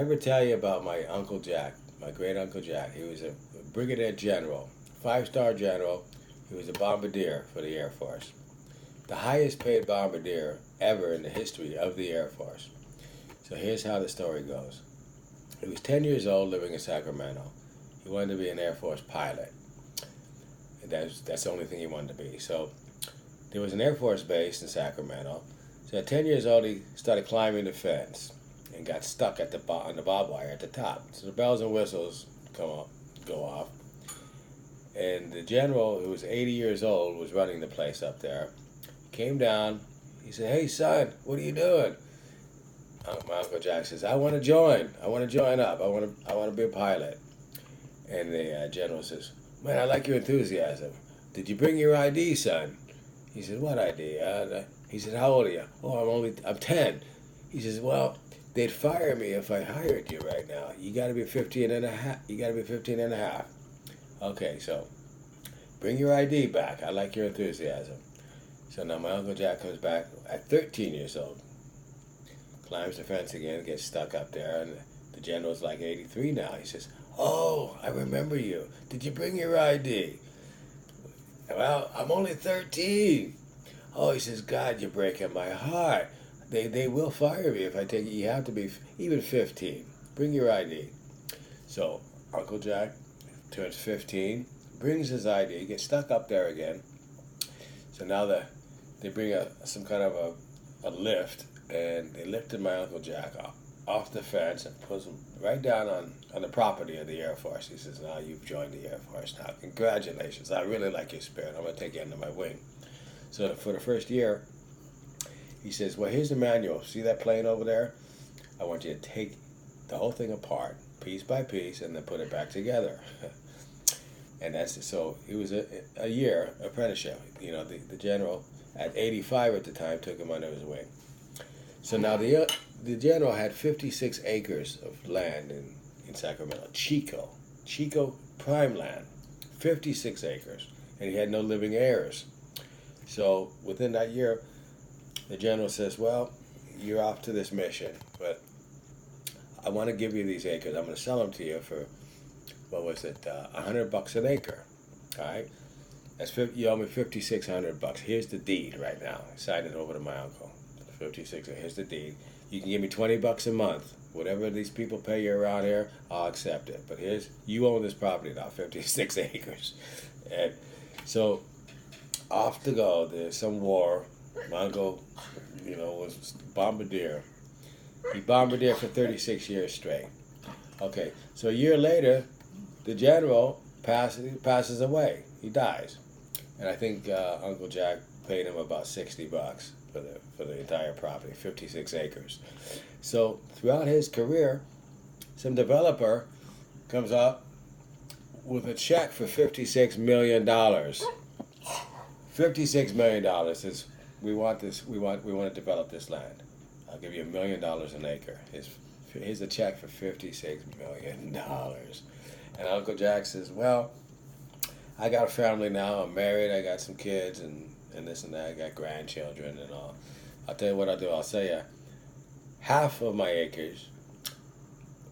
ever tell you about my Uncle Jack, my great Uncle Jack? He was a brigadier general, 5-star general. He was a bombardier for the Air Force. The highest paid bombardier ever in the history of the Air Force. So here's how the story goes. He was 10 years old living in Sacramento. He wanted to be an Air Force pilot. And that's the only thing he wanted to be. So there was an Air Force base in Sacramento. So at 10 years old, he started climbing the fence and got stuck at on the barbed wire at the top. So the bells and whistles go off. And the general, who was 80 years old, was running the place up there. Came down. He said, "Hey, son, what are you doing?" My Uncle Jack says, "I want to join. I want to join up. I want to be a pilot." And the general says, "Man, I like your enthusiasm. Did you bring your ID, son?" He said, "What ID?" He said, "How old are you?" "Oh, I'm 10. He says, "Well, they'd fire me if I hired you right now. You got to be 15 and a half. You got to be 15 and a half. Okay, so bring your ID back. I like your enthusiasm." So now my Uncle Jack comes back at 13 years old, climbs the fence again, gets stuck up there, and the general's like 83 now. He says, "Oh, I remember you. Did you bring your ID?" "Well, I'm only 13. "Oh," he says, "God, you're breaking my heart. They will fire me if I take you. You have to be even 15. Bring your ID." So Uncle Jack turns 15, brings his ID, gets stuck up there again. So now they bring some kind of a lift, and they lifted my Uncle Jack off the fence and puts him right down on the property of the Air Force. He says, "Now you've joined the Air Force. Now, congratulations. I really like your spirit. I'm going to take you under my wing." So for the first year, he says, "Well, here's the manual. See that plane over there? I want you to take the whole thing apart, piece by piece, and then put it back together." And that's it. So he was a year apprenticeship. You know, the general at 85 at the time took him under his wing. So now the general had 56 acres of land in Sacramento, Chico prime land, 56 acres, and he had no living heirs. So within that year, the general says, "Well, you're off to this mission, but I want to give you these acres. I'm going to sell them to you for, what was it, $100 an acre. All right, you owe me $5,600. Here's the deed right now. I signed it over to my uncle. 56. Here's the deed. You can give me $20 a month. Whatever these people pay you around here, I'll accept it. But you own this property now, 56 acres." And so off to go. There's some war. My uncle, was bombardier. He bombarded for 36 years straight. Okay, so a year later, the general passes away. He dies, and I think Uncle Jack paid him about $60 for the entire property, 56 acres. So throughout his career, some developer comes up with a check for $56 million. $56 million says, "We want this. We want to develop this land. I'll give you $1 million an acre." Here's a check for $56 million. And Uncle Jack says, "Well, I got a family now. I'm married. I got some kids and this and that. I got grandchildren and all. I'll tell you what I'll do. I'll sell you half of my acres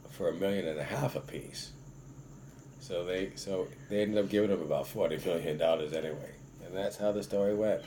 for $1.5 million apiece." So they ended up giving him about $40 million anyway. And that's how the story went.